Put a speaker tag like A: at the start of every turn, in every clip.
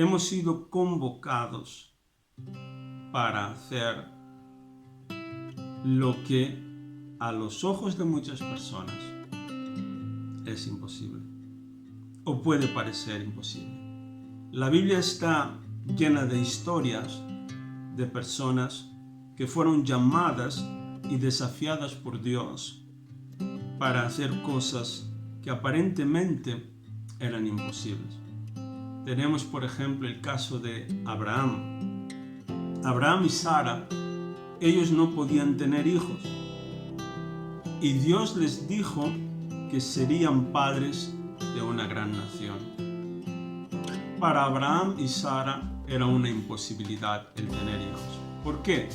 A: hemos sido convocados para hacer lo que a los ojos de muchas personas es imposible o puede parecer imposible. La Biblia está llena de historias de personas que fueron llamadas y desafiadas por Dios para hacer cosas que aparentemente eran imposibles. Tenemos, por ejemplo, el caso de Abraham. Abraham y Sara, ellos no podían tener hijos. Y Dios les dijo que serían padres de una gran nación. Para Abraham y Sara era una imposibilidad el tener hijos. ¿Por qué?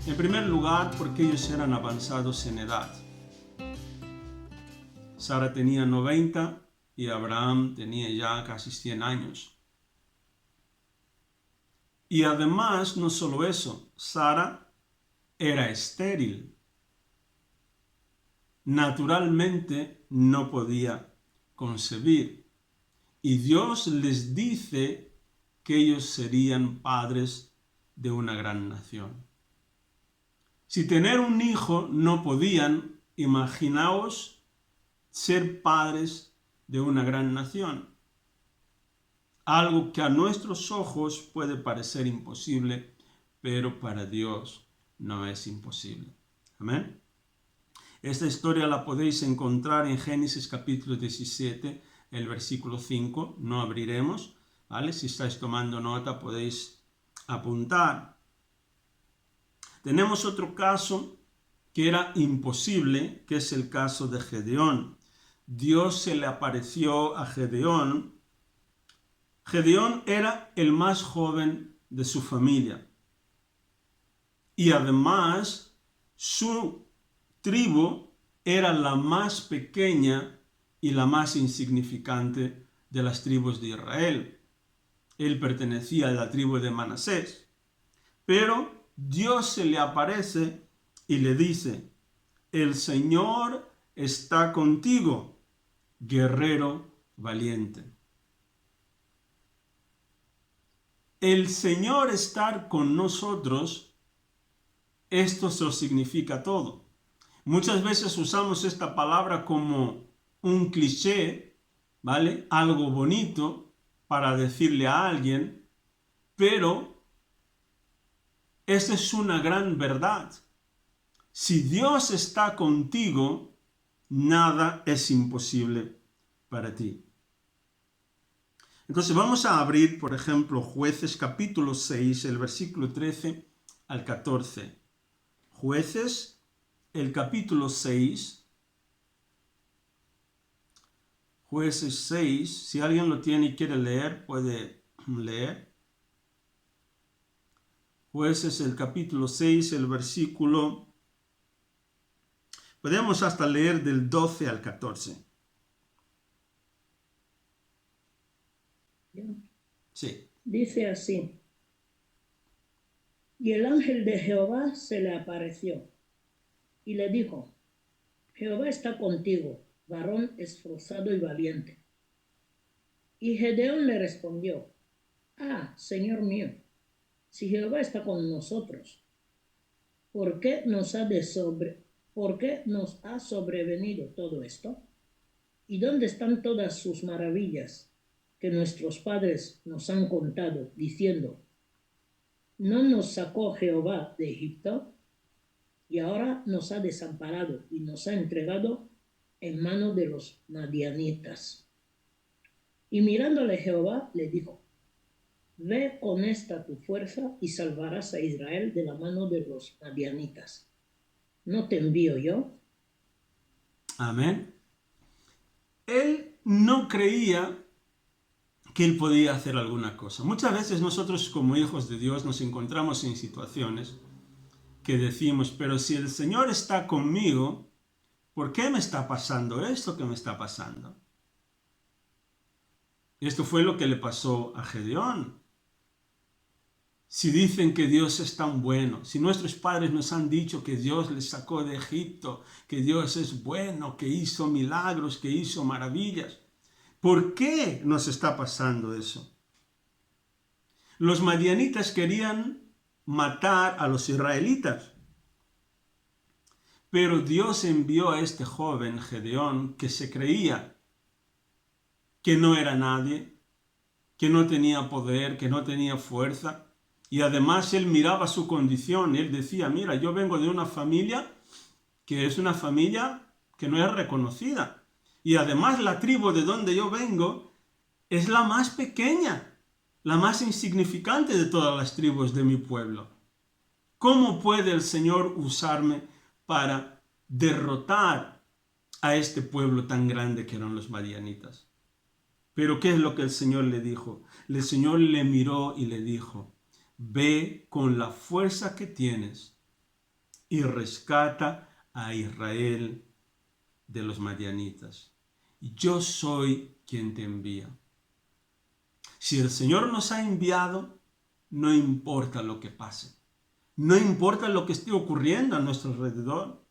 A: En primer lugar, porque ellos eran avanzados en edad. Sara tenía 90 y Abraham tenía ya casi 100 años. Y además, no solo eso, Sara era estéril. Naturalmente no podía concebir. Y Dios les dice que ellos serían padres de una gran nación. Si tener un hijo no podían, imaginaos ser padres de una gran nación. Algo que a nuestros ojos puede parecer imposible, pero para Dios no es imposible. Amén. Esta historia la podéis encontrar en Génesis capítulo 17, el versículo 5. No abriremos, ¿vale? Si estáis tomando nota podéis apuntar. Tenemos otro caso que era imposible, que es el caso de Gedeón. Dios se le apareció a Gedeón. Gedeón era el más joven de su familia. Y además, su tribu era la más pequeña y la más insignificante de las tribus de Israel. Él pertenecía a la tribu de Manasés. Pero Dios se le aparece y le dice: el Señor está contigo, guerrero valiente. El Señor estar con nosotros, esto se significa todo. Muchas veces usamos esta palabra como un cliché, ¿vale? Algo bonito para decirle a alguien, pero esa es una gran verdad. Si Dios está contigo, nada es imposible para ti. Entonces vamos a abrir, por ejemplo, Jueces capítulo 6, el versículo 13 al 14. Jueces, el capítulo 6. Jueces 6. Si alguien lo tiene y quiere leer, puede leer. Jueces, el capítulo 6, el versículo... Podemos hasta leer del 12 al 14. Sí.
B: Dice así: y el ángel de Jehová se le apareció y le dijo: Jehová está contigo, varón esforzado y valiente. Y Gedeón le respondió: Señor mío, si Jehová está con nosotros, ¿por qué nos ha sobrevenido todo esto? ¿Y dónde están todas sus maravillas que nuestros padres nos han contado, diciendo: ¿no nos sacó Jehová de Egipto? Y ahora nos ha desamparado y nos ha entregado en mano de los madianitas. Y mirándole Jehová le dijo: ve con esta tu fuerza y salvarás a Israel de la mano de los madianitas. ¿No te envío yo?
A: Amén. Él no creía que él podía hacer alguna cosa. Muchas veces nosotros como hijos de Dios nos encontramos en situaciones que decimos: pero si el Señor está conmigo, ¿por qué me está pasando esto que me está pasando? Esto fue lo que le pasó a Gedeón. Si dicen que Dios es tan bueno, si nuestros padres nos han dicho que Dios les sacó de Egipto, que Dios es bueno, que hizo milagros, que hizo maravillas, ¿por qué nos está pasando eso? Los madianitas querían matar a los israelitas. Pero Dios envió a este joven Gedeón que se creía que no era nadie, que no tenía poder, que no tenía fuerza. Y además él miraba su condición. Él decía, mira, yo vengo de una familia que es una familia que no es reconocida. Y además la tribu de donde yo vengo es la más pequeña, la más insignificante de todas las tribus de mi pueblo. ¿Cómo puede el Señor usarme para derrotar a este pueblo tan grande que eran los madianitas? Pero ¿qué es lo que el Señor le dijo? El Señor le miró y le dijo, ve con la fuerza que tienes y rescata a Israel de los madianitas. Yo soy quien te envía. Si el Señor nos ha enviado, no importa lo que pase. No importa lo que esté ocurriendo a nuestro alrededor,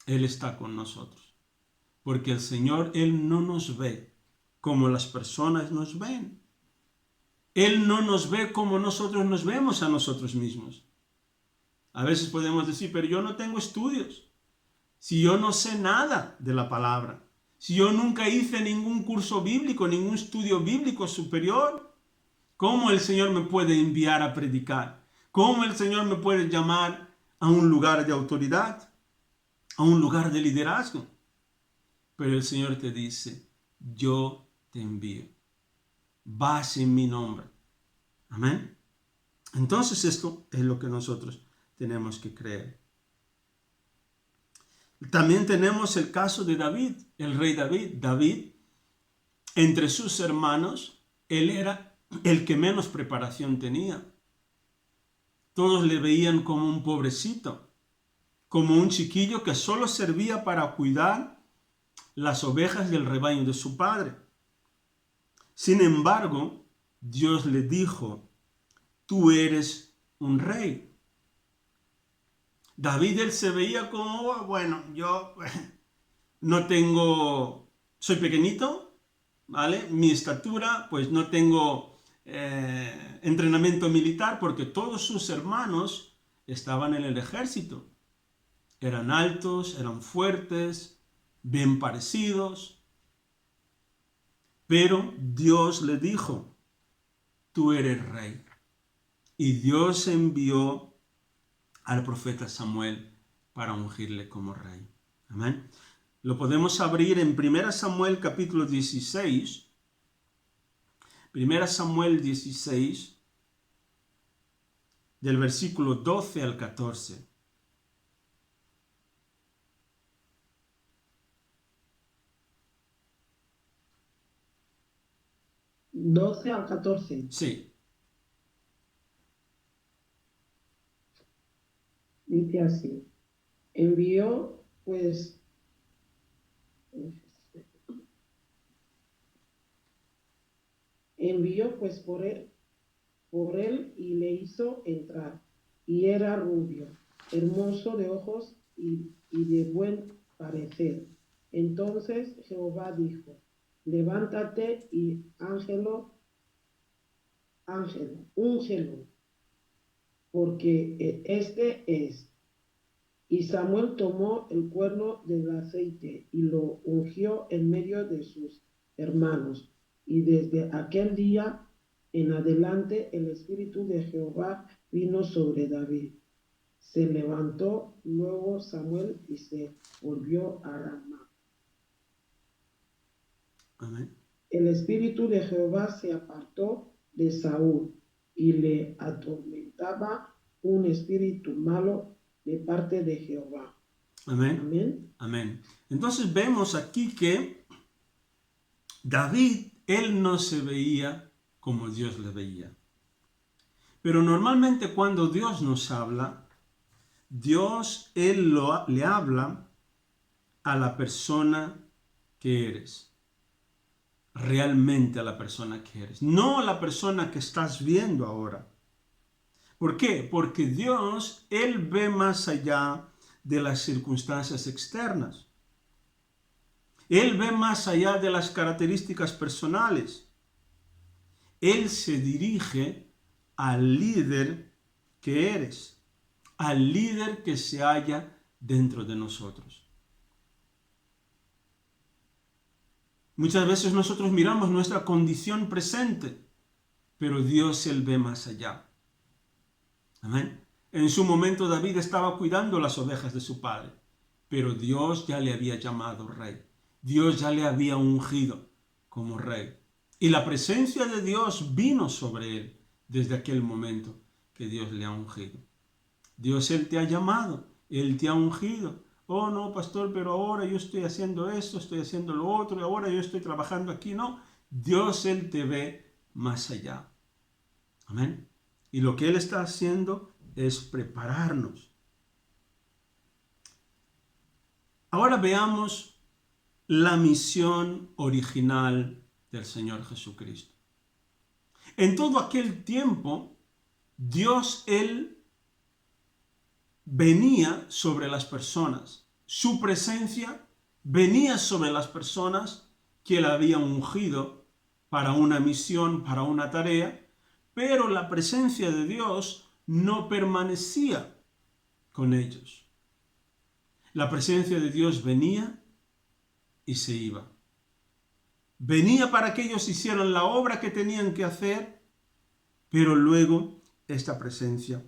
A: Él está con nosotros. Porque el Señor, Él no nos ve como las personas nos ven. Él no nos ve como nosotros nos vemos a nosotros mismos. A veces podemos decir, pero yo no tengo estudios. Si yo no sé nada de la palabra, si yo nunca hice ningún curso bíblico, ningún estudio bíblico superior, ¿cómo el Señor me puede enviar a predicar? ¿Cómo el Señor me puede llamar a un lugar de autoridad, a un lugar de liderazgo? Pero el Señor te dice, yo te envío. Vas en mi nombre. Amén. Entonces esto es lo que nosotros tenemos que creer. También tenemos el caso de David, el rey David. David, entre sus hermanos, él era el que menos preparación tenía. Todos le veían como un pobrecito, como un chiquillo que solo servía para cuidar las ovejas del rebaño de su padre. Sin embargo, Dios le dijo, tú eres un rey. David, él se veía como, bueno, yo no tengo, soy pequeñito, ¿vale? Mi estatura, pues no tengo entrenamiento militar porque todos sus hermanos estaban en el ejército. Eran altos, eran fuertes, bien parecidos. Pero Dios le dijo, tú eres rey. Y Dios envió al profeta Samuel para ungirle como rey. Amén. Lo podemos abrir en 1 Samuel capítulo 16. 1 Samuel 16, del versículo 12 al 14.
B: ¿12 al 14?
A: Sí.
B: Dice así, envió pues por él y le hizo entrar, y era rubio, hermoso de ojos y de buen parecer. Entonces Jehová dijo, levántate y úngelo, porque este es. Y Samuel tomó el cuerno del aceite y lo ungió en medio de sus hermanos. Y desde aquel día en adelante el Espíritu de Jehová vino sobre David. Se levantó luego Samuel y se volvió a Ramá.
A: Amén.
B: El Espíritu de Jehová se apartó de Saúl y le atormentaba un espíritu malo de parte de Jehová.
A: Amén.
B: Amén.
A: Amén. Entonces vemos aquí que David, él no se veía como Dios le veía. Pero normalmente cuando Dios nos habla, Dios, él le habla a la persona que eres. Realmente a la persona que eres. No a la persona que estás viendo ahora. ¿Por qué? Porque Dios, él ve más allá de las circunstancias externas. Él ve más allá de las características personales. Él se dirige al líder que eres, al líder que se halla dentro de nosotros. Muchas veces nosotros miramos nuestra condición presente, pero Dios, Él ve más allá. Amén. En su momento David estaba cuidando las ovejas de su padre, pero Dios ya le había llamado rey. Dios ya le había ungido como rey. Y la presencia de Dios vino sobre él desde aquel momento que Dios le ha ungido. Dios, Él te ha llamado, Él te ha ungido. Oh, no, pastor, pero ahora yo estoy haciendo esto, estoy haciendo lo otro, y ahora yo estoy trabajando aquí. No, Dios, Él te ve más allá. Amén. Y lo que Él está haciendo es prepararnos. Ahora veamos la misión original del Señor Jesucristo. En todo aquel tiempo, Dios, Él venía sobre las personas. Su presencia venía sobre las personas que Él había ungido para una misión, para una tarea, pero la presencia de Dios no permanecía con ellos. La presencia de Dios venía y se iba. Venía para que ellos hicieran la obra que tenían que hacer, pero luego esta presencia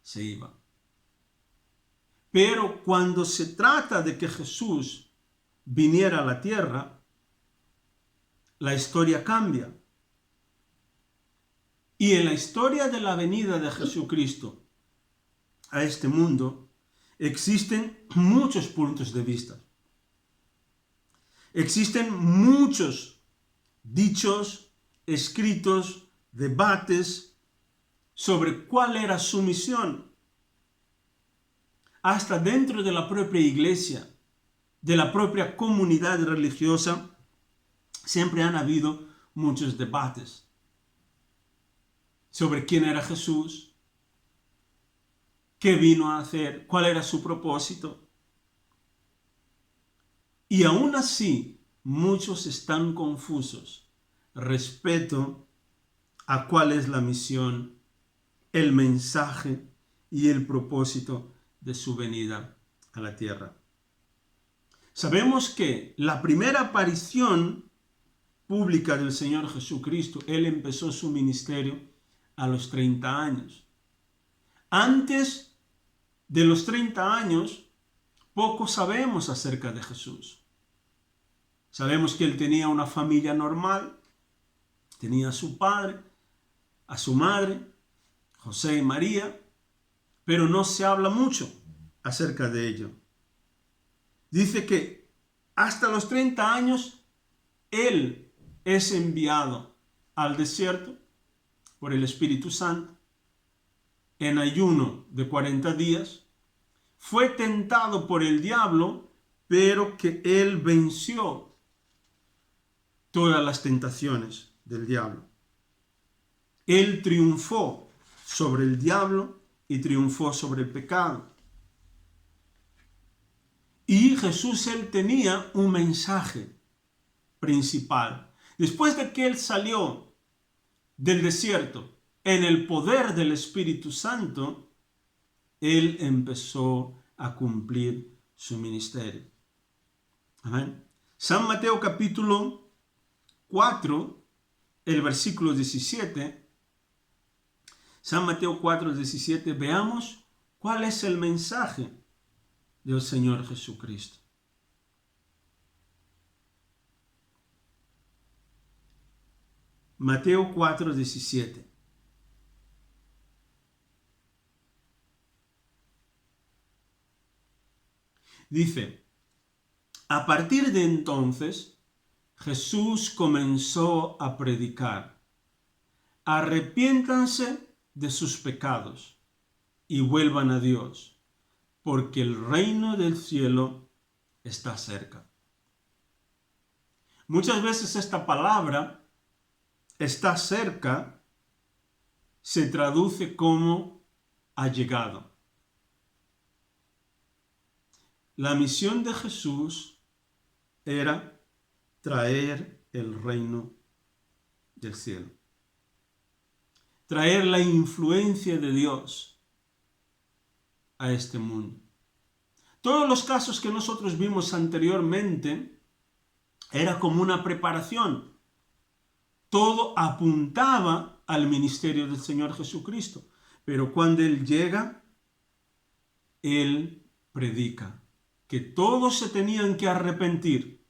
A: se iba. Pero cuando se trata de que Jesús viniera a la tierra, la historia cambia. Y en la historia de la venida de Jesucristo a este mundo existen muchos puntos de vista. Existen muchos dichos, escritos, debates sobre cuál era su misión. Hasta dentro de la propia iglesia, de la propia comunidad religiosa, siempre han habido muchos debates sobre quién era Jesús, qué vino a hacer, cuál era su propósito. Y aún así, muchos están confusos respecto a cuál es la misión, el mensaje y el propósito de su venida a la tierra. Sabemos que la primera aparición pública del Señor Jesucristo, Él empezó su ministerio a los 30 años. Antes de los 30 años, poco sabemos acerca de Jesús. Sabemos que Él tenía una familia normal, tenía a su padre, a su madre, José y María, pero no se habla mucho acerca de ello. Dice que hasta los 30 años Él es enviado al desierto por el Espíritu Santo en ayuno de 40 días. Fue tentado por el diablo, pero que Él venció todas las tentaciones del diablo. Él triunfó sobre el diablo y triunfó sobre el pecado. Y Jesús, Él tenía un mensaje principal. Después de que Él salió del desierto en el poder del Espíritu Santo, Él empezó a cumplir su ministerio. Amén. San Mateo capítulo 4, el versículo 17. San Mateo 4, 17. Veamos cuál es el mensaje del Señor Jesucristo. Mateo 4, 17. Dice: a partir de entonces, Jesús comenzó a predicar: arrepiéntanse de sus pecados y vuelvan a Dios, porque el reino del cielo está cerca. Muchas veces esta palabra, está cerca, se traduce como ha llegado. La misión de Jesús era traer el reino del cielo. traer la influencia de Dios a este mundo. Todos los casos que nosotros vimos anteriormente era como una preparación. Todo apuntaba al ministerio del Señor Jesucristo. Pero cuando Él llega, Él predica que todos se tenían que arrepentir.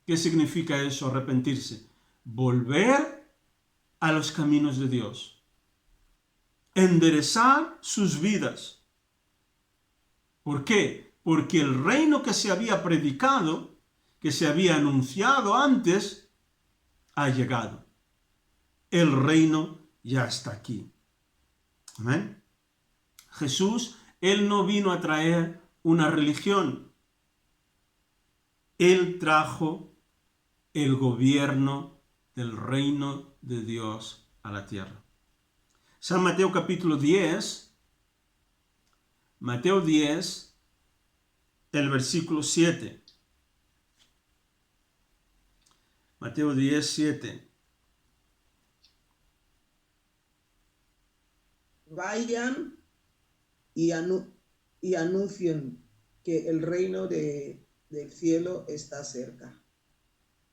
A: ¿Qué significa eso, arrepentirse? Volver a los caminos de Dios. Enderezar sus vidas. ¿Por qué? Porque el reino que se había predicado, que se había anunciado antes, ha llegado. El reino ya está aquí. ¿Amén? Jesús, Él no vino a traer una religión. Él trajo el gobierno del reino de Dios a la tierra. San Mateo capítulo 10, Mateo 10, el versículo 7. Mateo 10, 7.
C: Vayan y anuncien que el reino del cielo está cerca.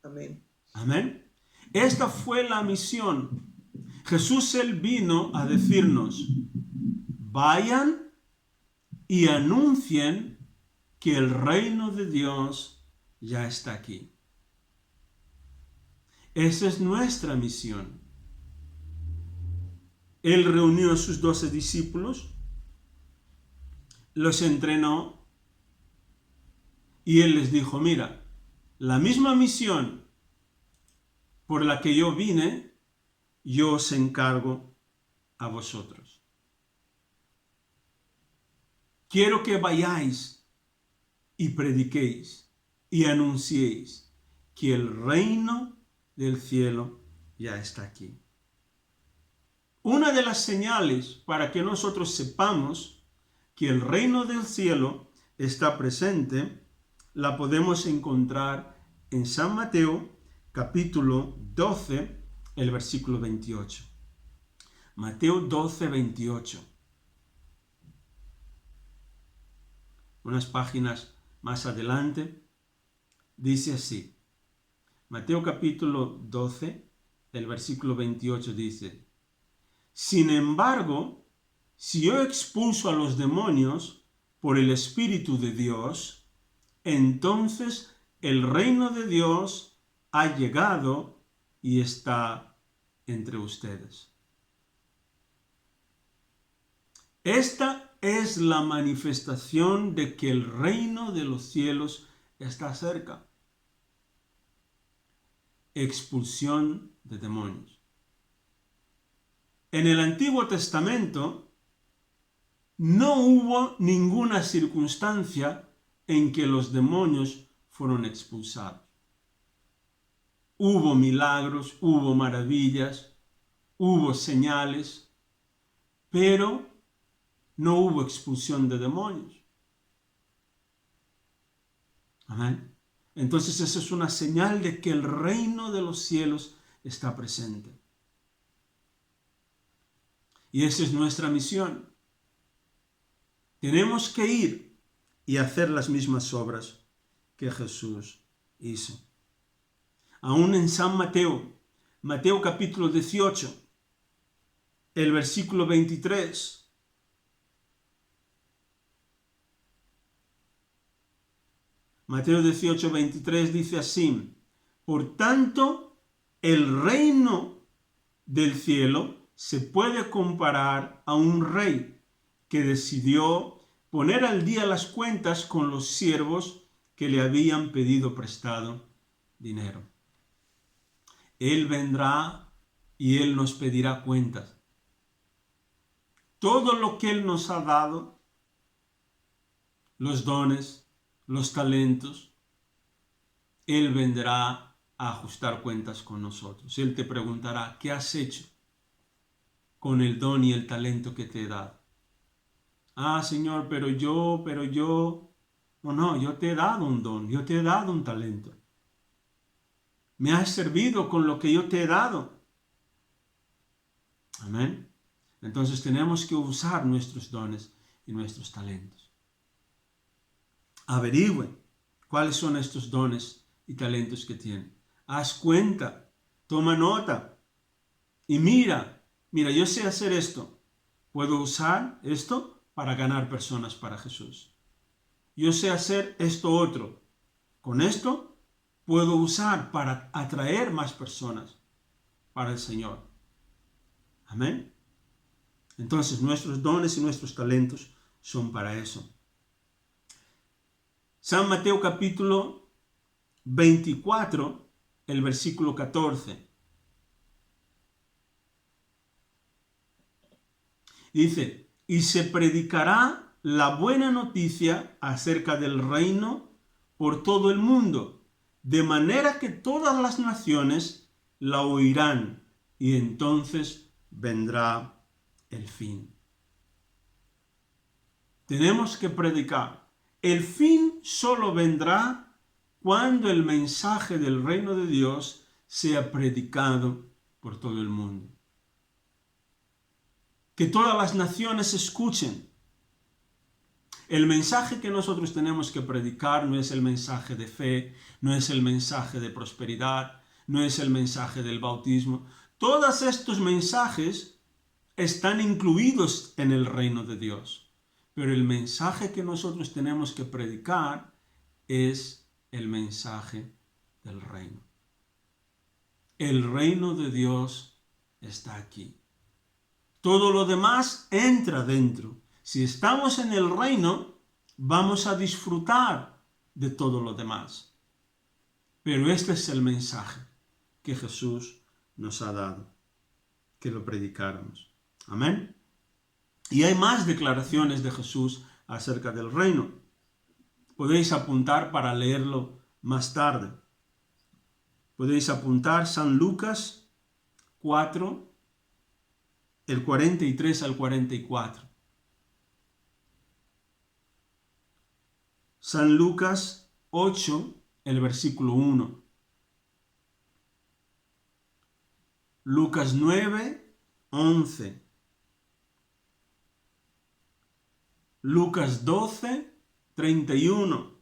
C: Amén.
A: Amén. Esta fue la misión. Jesús, Él vino a decirnos, vayan y anuncien que el reino de Dios ya está aquí. Esa es nuestra misión. Él reunió a sus 12 discípulos, los entrenó y Él les dijo, mira, la misma misión por la que yo vine, yo os encargo a vosotros. Quiero que vayáis y prediquéis y anunciéis que el reino del cielo ya está aquí. Una de las señales para que nosotros sepamos que el reino del cielo está presente, la podemos encontrar en San Mateo capítulo 12, el versículo 28. Mateo 12, 28. Unas páginas más adelante, dice así. Mateo capítulo 12, el versículo 28 dice, sin embargo, si yo expulso a los demonios por el Espíritu de Dios, entonces el reino de Dios ha llegado y está entre ustedes. Esta es la manifestación de que el reino de los cielos está cerca. Expulsión de demonios. En el Antiguo Testamento no hubo ninguna circunstancia en que los demonios fueron expulsados. Hubo milagros, hubo maravillas, hubo señales, pero no hubo expulsión de demonios. Amén. Entonces esa es una señal de que el reino de los cielos está presente. Y esa es nuestra misión. Tenemos que ir y hacer las mismas obras que Jesús hizo. Aún en San Mateo, Mateo capítulo 18, el versículo 23. Mateo 18, 23 dice así, por tanto, el reino del cielo se puede comparar a un rey que decidió poner al día las cuentas con los siervos que le habían pedido prestado dinero. Él vendrá y Él nos pedirá cuentas. Todo lo que Él nos ha dado, los dones, los talentos, Él vendrá a ajustar cuentas con nosotros. Él te preguntará, ¿qué has hecho con el don y el talento que te he dado? Ah, Señor, pero yo. No, yo te he dado un don, yo te he dado un talento. Me has servido con lo que yo te he dado. Amén. Entonces tenemos que usar nuestros dones y nuestros talentos. Averigüen cuáles son estos dones y talentos que tienen. Haz cuenta, toma nota y mira, yo sé hacer esto. Puedo usar esto para ganar personas para Jesús. Yo sé hacer esto otro. Con esto puedo usar para atraer más personas para el Señor. Amén. Entonces nuestros dones y nuestros talentos son para eso. San Mateo capítulo 24, el versículo 14. Dice, y se predicará la buena noticia acerca del reino por todo el mundo, de manera que todas las naciones la oirán, y entonces vendrá el fin. Tenemos que predicar. El fin solo vendrá cuando el mensaje del reino de Dios sea predicado por todo el mundo. Que todas las naciones escuchen. El mensaje que nosotros tenemos que predicar no es el mensaje de fe, no es el mensaje de prosperidad, no es el mensaje del bautismo. Todos estos mensajes están incluidos en el reino de Dios. Pero el mensaje que nosotros tenemos que predicar es el mensaje del reino. El reino de Dios está aquí. Todo lo demás entra dentro. Si estamos en el reino, vamos a disfrutar de todo lo demás. Pero este es el mensaje que Jesús nos ha dado, que lo predicáramos. Amén. Y hay más declaraciones de Jesús acerca del reino. Podéis apuntar para leerlo más tarde. Podéis apuntar San Lucas 4, el 43 al 44. San Lucas 8, el versículo 1. Lucas 9, 11. Lucas 12, 31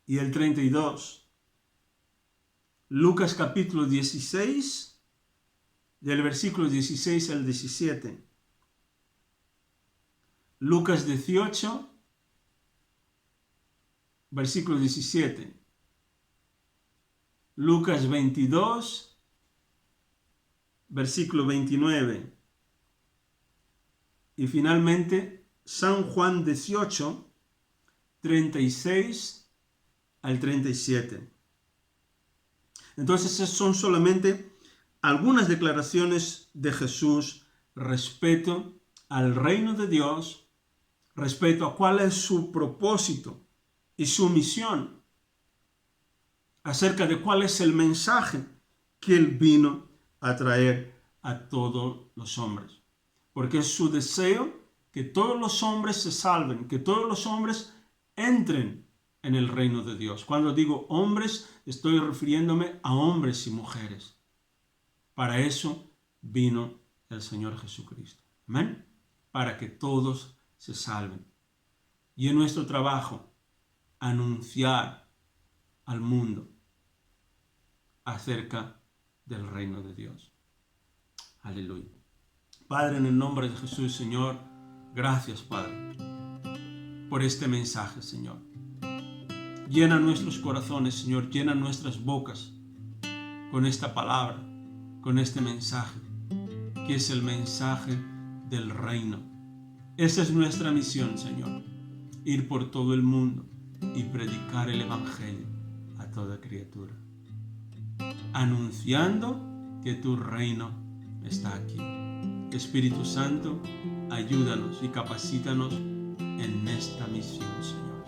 A: y el 32. Lucas capítulo 16, del versículo 16 al 17. Lucas 18, versículo 17. Lucas 22, versículo 29. Y finalmente, San Juan 18, 36 al 37. Entonces, esas son solamente algunas declaraciones de Jesús respecto al reino de Dios, respecto a cuál es su propósito y su misión, acerca de cuál es el mensaje que Él vino a traer a todos los hombres. Porque es su deseo que todos los hombres se salven, que todos los hombres entren en el reino de Dios. Cuando digo hombres, estoy refiriéndome a hombres y mujeres. Para eso vino el Señor Jesucristo. Amén. Para que todos se salven. Y en nuestro trabajo, anunciar al mundo acerca del reino de Dios. Aleluya. Padre, en el nombre de Jesús, Señor, gracias, Padre, por este mensaje, Señor. Llena nuestros corazones, Señor, llena nuestras bocas con esta palabra, con este mensaje, que es el mensaje del reino. Esa es nuestra misión, Señor, ir por todo el mundo y predicar el Evangelio a toda criatura, anunciando que tu reino está aquí. Espíritu Santo, ayúdanos y capacítanos en esta misión, Señor.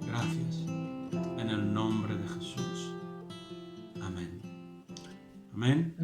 A: Gracias, en el nombre de Jesús. Amén. Amén.